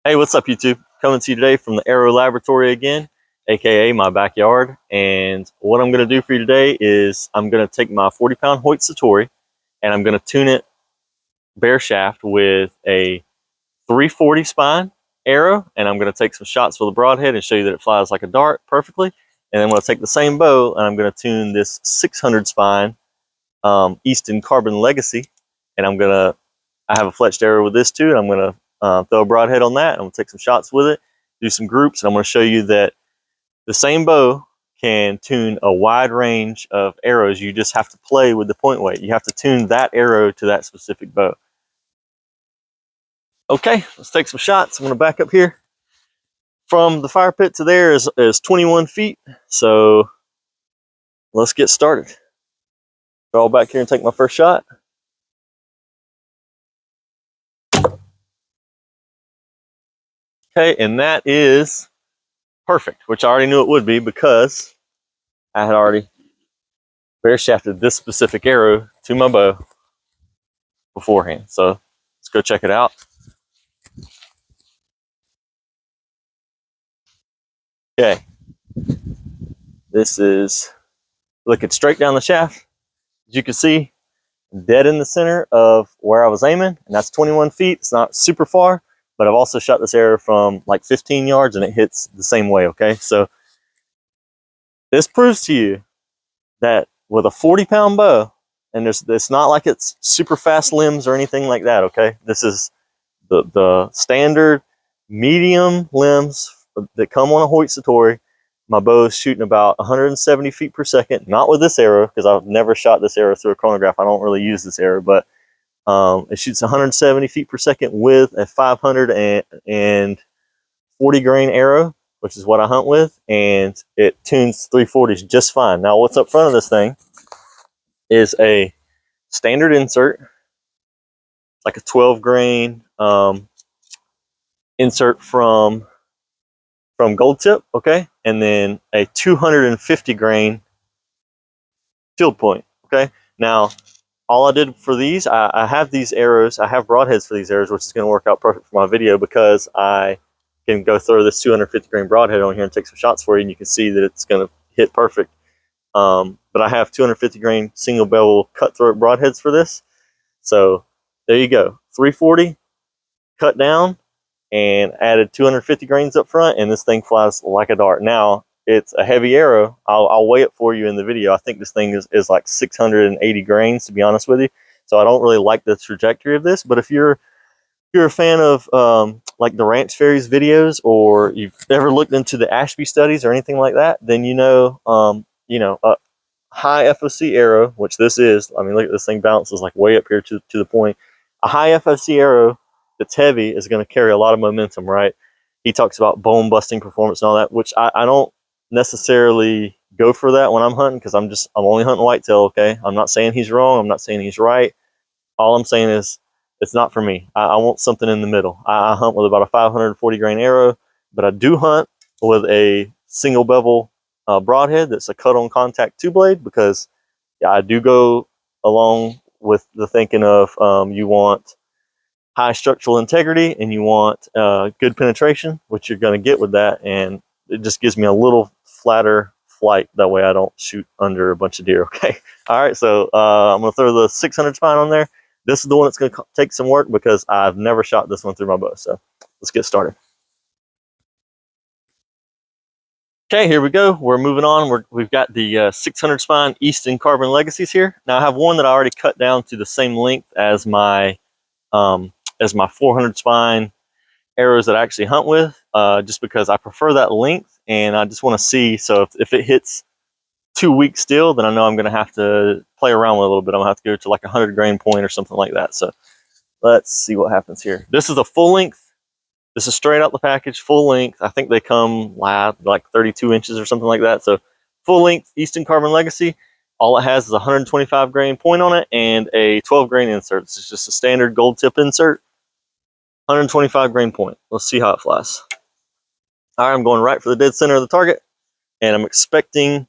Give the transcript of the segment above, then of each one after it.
Hey, what's up, YouTube? Coming to you today from the Aero Laboratory again, aka my backyard. And what I'm going to do for you today is I'm going to take my 40-pound Hoyt Satori and I'm going to tune it bare shaft with a 340 spine arrow. And I'm going to take some shots with a broadhead and show you that it flies like a dart perfectly. And then I'm going to take the same bow and I'm going to tune this 600 spine Easton Carbon Legacy. And I have a fletched arrow with this too. And I'm going to throw a broadhead on that. I'm going to take some shots with it, do some groups, and I'm going to show you that the same bow can tune a wide range of arrows. You just have to play with the point weight. You have to tune that arrow to that specific bow. Okay, let's take some shots. I'm going to back up here. From the fire pit to there is 21 feet. So let's get started. Draw back here and take my first shot. Okay, and that is perfect, which I already knew it would be because I had already bare shafted this specific arrow to my bow beforehand. So let's go check it out. Okay, this is looking straight down the shaft. As you can see, dead in the center of where I was aiming, and that's 21 feet. It's not super far, but I've also shot this arrow from like 15 yards and it hits the same way. Okay, so this proves to you that with a 40-pound bow, and it's not like it's super fast limbs or anything like that. Okay, this is the standard medium limbs that come on a Hoyt Satori. My bow is shooting about 170 feet per second, not with this arrow, because I've never shot this arrow through a chronograph. I don't really use this arrow, but it shoots 170 feet per second with a 540 grain arrow, which is what I hunt with, and it tunes 340s just fine. Now, what's up front of this thing is a standard insert, like a 12 grain insert from Gold Tip, okay, and then a 250 grain field point. Okay, now all I did for these, I have these arrows, I have broadheads for these arrows, which is going to work out perfect for my video because I can go throw this 250 grain broadhead on here and take some shots for you, and you can see that it's going to hit perfect. But I have 250 grain single bevel cutthroat broadheads for this, so there you go, 340 cut down and added 250 grains up front, and this thing flies like a dart. Now, it's a heavy arrow. I'll weigh it for you in the video. I think this thing is like 680 grains, to be honest with you. So I don't really like the trajectory of this, but if you're a fan of like the Ranch Fairies videos, or you've ever looked into the Ashby studies or anything like that, then you know a high FOC arrow, which this is. I mean, look at this thing, bounces like way up here to the point. A high FOC arrow that's heavy is going to carry a lot of momentum, right? He talks about bone busting performance and all that, which I don't necessarily go for that when I'm hunting, because I'm only hunting whitetail. Okay, I'm not saying he's wrong, I'm not saying he's right. All I'm saying is it's not for me. I want something in the middle. I hunt with about a 540 grain arrow, but I do hunt with a single bevel broadhead that's a cut on contact 2-blade, because yeah, I do go along with the thinking of you want high structural integrity and you want good penetration, which you're going to get with that, and it just gives me a little flatter flight. That way I don't shoot under a bunch of deer. Okay, all right, so I'm going to throw the 600 spine on there. This is the one that's going to take some work because I've never shot this one through my bow. So let's get started. Okay, here we go. We're moving on. We've got the 600 spine Easton Carbon Legacies here. Now I have one that I already cut down to the same length as my 400 spine arrows that I actually hunt with, just because I prefer that length, and I just want to see. So if it hits too weak still, then I know I'm going to have to play around with it a little bit. I'm going to have to go to like a 100 grain point or something like that. So let's see what happens here. This is a full length. This is straight out the package, full length. I think they come like 32 inches or something like that. So full length Easton Carbon Legacy. All it has is a 125 grain point on it and a 12 grain insert. It's just a standard Gold Tip insert. 125 grain point. Let's see how it flies. All right, I'm going right for the dead center of the target, and I'm expecting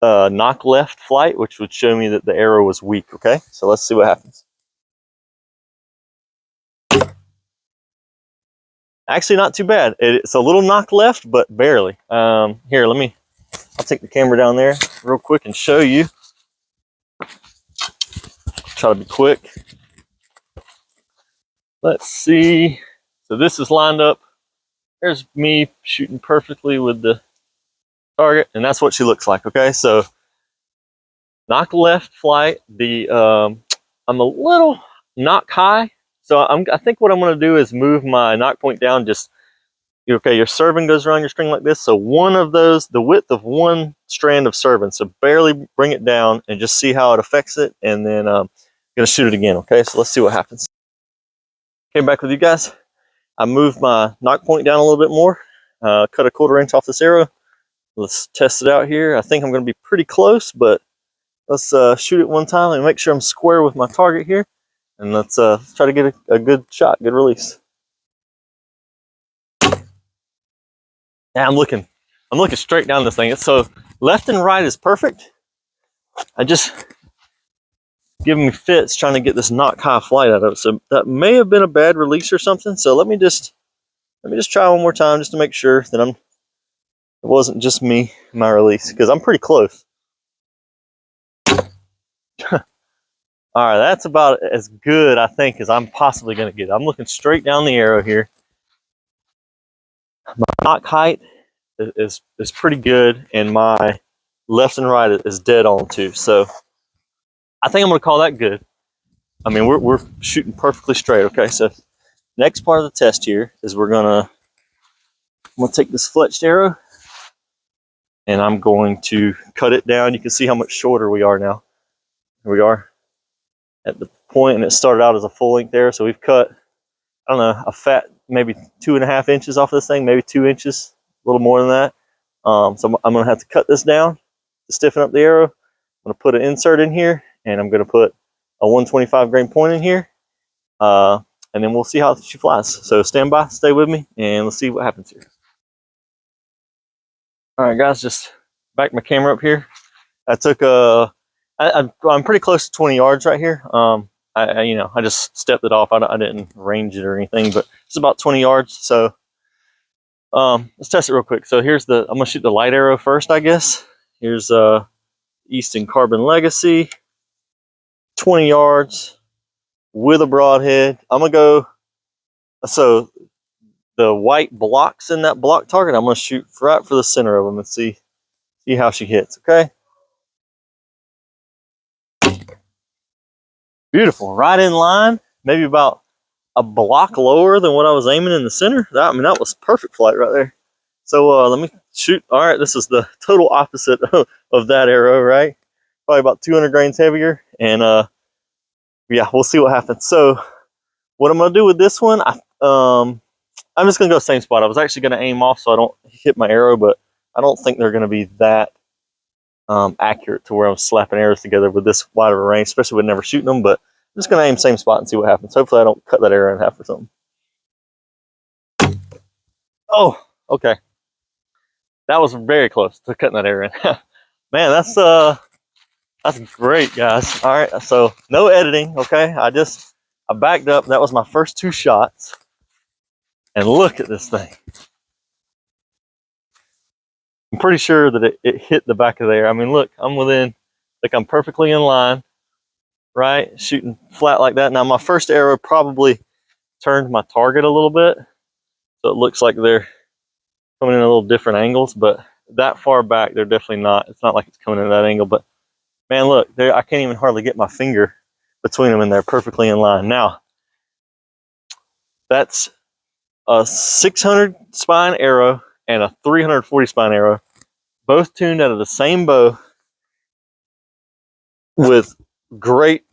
a knock left flight, which would show me that the arrow was weak. Okay, so let's see what happens. Actually, not too bad. It's a little knock left, but barely. Here, I'll take the camera down there real quick and show you. Try to be quick. Let's see. So this is lined up. There's me shooting perfectly with the target, and that's what she looks like. Okay, so knock left flight. I'm a little knock high, so I think what I'm going to do is move my knock point down. Just okay, your serving goes around your string like this. So one of those, the width of one strand of serving. So barely bring it down and just see how it affects it, and then I'm going to shoot it again. Okay, so let's see what happens. Came back with you guys. I moved my knock point down a little bit more. Cut a 1/4 inch off this arrow. Let's test it out here. I think I'm going to be pretty close, but let's shoot it one time and make sure I'm square with my target here. And let's try to get a good shot, good release. Yeah, I'm looking straight down this thing. So left and right is perfect. I just giving me fits trying to get this knock high flight out of it. So that may have been a bad release or something. So let me just try one more time just to make sure that it wasn't just me, my release, because I'm pretty close. All right, that's about as good, I think, as I'm possibly going to get. I'm looking straight down the arrow here. My knock height is pretty good, and my left and right is dead on too. So I think I'm going to call that good. I mean, we're shooting perfectly straight. Okay, so next part of the test here is I'm going to take this fletched arrow, and I'm going to cut it down. You can see how much shorter we are now. Here we are at the point, and it started out as a full length arrow. So we've cut, I don't know, a fat maybe 2.5 inches off this thing, maybe 2 inches, a little more than that. So I'm going to have to cut this down to stiffen up the arrow. I'm going to put an insert in here, and I'm going to put a 125 grain point in here, and then we'll see how she flies. So stand by, stay with me, and let's see what happens here. All right, guys, just back my camera up here. I took I'm pretty close to 20 yards right here. I just stepped it off. I didn't range it or anything, but it's about 20 yards. So let's test it real quick. So I'm gonna shoot the light arrow first, I guess. Here's Easton Carbon Legacy, 20 yards with a broadhead. I'm gonna go. So the white blocks in that block target, I'm gonna shoot right for the center of them and see how she hits. Okay. Beautiful, right in line, maybe about a block lower than what I was aiming in the center. That was perfect flight right there. So let me shoot. All right, this is the total opposite of that arrow, right? Probably about 200 grains heavier, and yeah, we'll see what happens. So what I'm gonna do with this one, I'm just gonna go same spot. I was actually gonna aim off so I don't hit my arrow, but I don't think they're gonna be that accurate to where I'm slapping arrows together with this wide of a range, especially with never shooting them. But I'm just gonna aim same spot and see what happens. Hopefully I don't cut that arrow in half or something. Oh, okay. That was very close to cutting that arrow in. Man, that's great, guys. All right, so no editing, okay? I backed up. That was my first 2 shots. And look at this thing. I'm pretty sure that it hit the back of there. I mean, look, I'm perfectly in line, right? Shooting flat like that. Now, my first arrow probably turned my target a little bit, so it looks like they're coming in a little different angles, but that far back, they're definitely not. It's not like it's coming in that angle, but man, look, I can't even hardly get my finger between them, and they're perfectly in line. Now, that's a 600 spine arrow and a 340 spine arrow, both tuned out of the same bow with great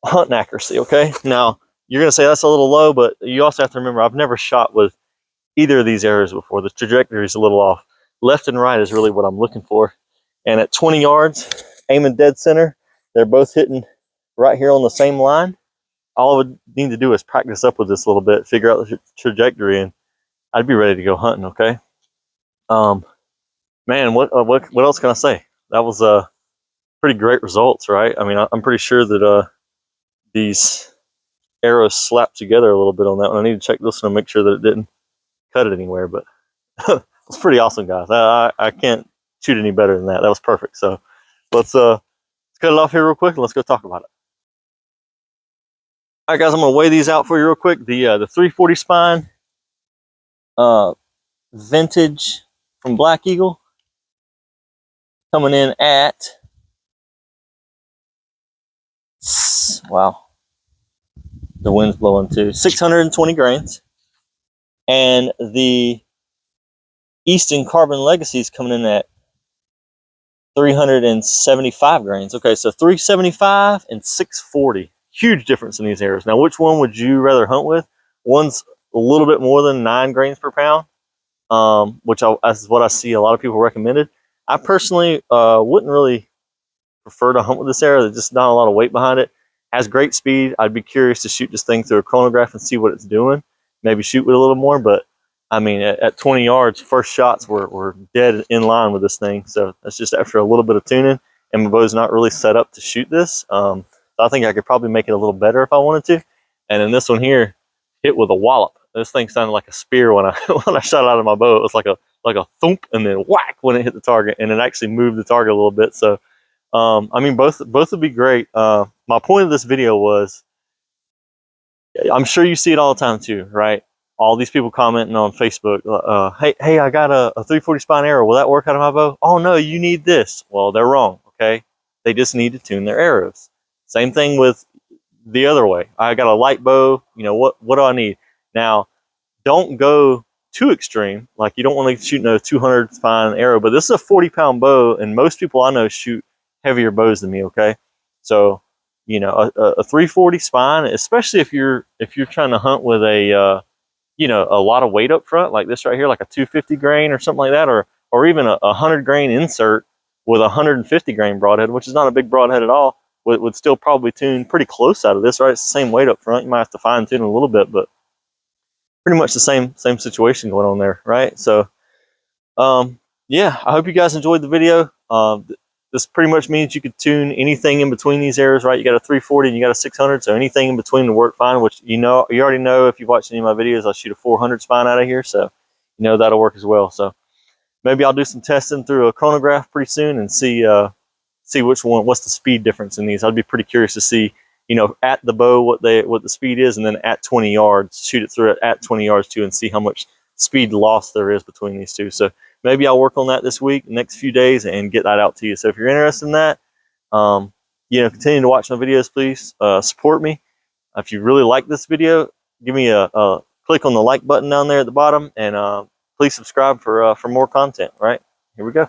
hunting accuracy, okay? Now, you're going to say that's a little low, but you also have to remember I've never shot with either of these arrows before. The trajectory is a little off. Left and right is really what I'm looking for. And at 20 yards, aiming dead center, they're both hitting right here on the same line. All I would need to do is practice up with this a little bit, figure out the trajectory, and I'd be ready to go hunting, okay? Man, what else can I say? That was pretty great results, right? I mean, I'm pretty sure that these arrows slapped together a little bit on that one. I need to check this one and make sure that it didn't. cut it anywhere, but it's pretty awesome, guys. I can't shoot any better than that. That was perfect. So let's cut it off here real quick and let's go talk about it. All right, guys, I'm gonna weigh these out for you real quick. The 340 spine, vintage from Black Eagle, coming in at, wow, the wind's blowing too, 620 grains. And the Easton Carbon Legacy is coming in at 375 grains. Okay, so 375 and 640. Huge difference in these arrows. Now, which one would you rather hunt with? One's a little bit more than 9 grains per pound, which is what I see a lot of people recommended. I personally wouldn't really prefer to hunt with this arrow. There's just not a lot of weight behind it. Has great speed. I'd be curious to shoot this thing through a chronograph and see what it's doing. Maybe shoot with a little more, but I mean, at 20 yards, first shots were dead in line with this thing. So that's just after a little bit of tuning, and my bow's not really set up to shoot this. So I think I could probably make it a little better if I wanted to. And then this one here, hit with a wallop. This thing sounded like a spear when I when I shot it out of my bow. It was like a thump and then whack when it hit the target, and it actually moved the target a little bit. So I mean, both would be great. My point of this video was, I'm sure you see it all the time too, right? All these people commenting on Facebook, hey, I got a 340 spine arrow. Will that work out of my bow? Oh no, you need this. Well, they're wrong. Okay, they just need to tune their arrows. Same thing with the other way. I got a light bow. You know, what do I need? Now, don't go too extreme. Like, you don't want to shoot no 200 spine arrow, but this is a 40-pound bow, and most people I know shoot heavier bows than me. Okay, so you know, a 340 spine, especially if you're trying to hunt with a you know, a lot of weight up front, like this right here, like a 250 grain or something like that, or even a 100 grain insert with a 150 grain broadhead, which is not a big broadhead at all, would still probably tune pretty close out of this, right? It's the same weight up front. You might have to fine tune a little bit, but pretty much the same situation going on there, right? So, yeah, I hope you guys enjoyed the video. This pretty much means you could tune anything in between these arrows, right? You got a 340 and you got a 600, so anything in between will work fine, which you already know if you've watched any of my videos, I shoot a 400 spine out of here, so you know that'll work as well. So maybe I'll do some testing through a chronograph pretty soon and see what's the speed difference in these. I'd be pretty curious to see, you know, at the bow what the speed is, and then at 20 yards, shoot it through it at 20 yards too, and see how much speed loss there is between these two. So maybe I'll work on that this week, next few days, and get that out to you. So if you're interested in that, you know, continue to watch my videos, please. Support me. If you really like this video, give me a click on the like button down there at the bottom, and please subscribe for more content. Right, here we go.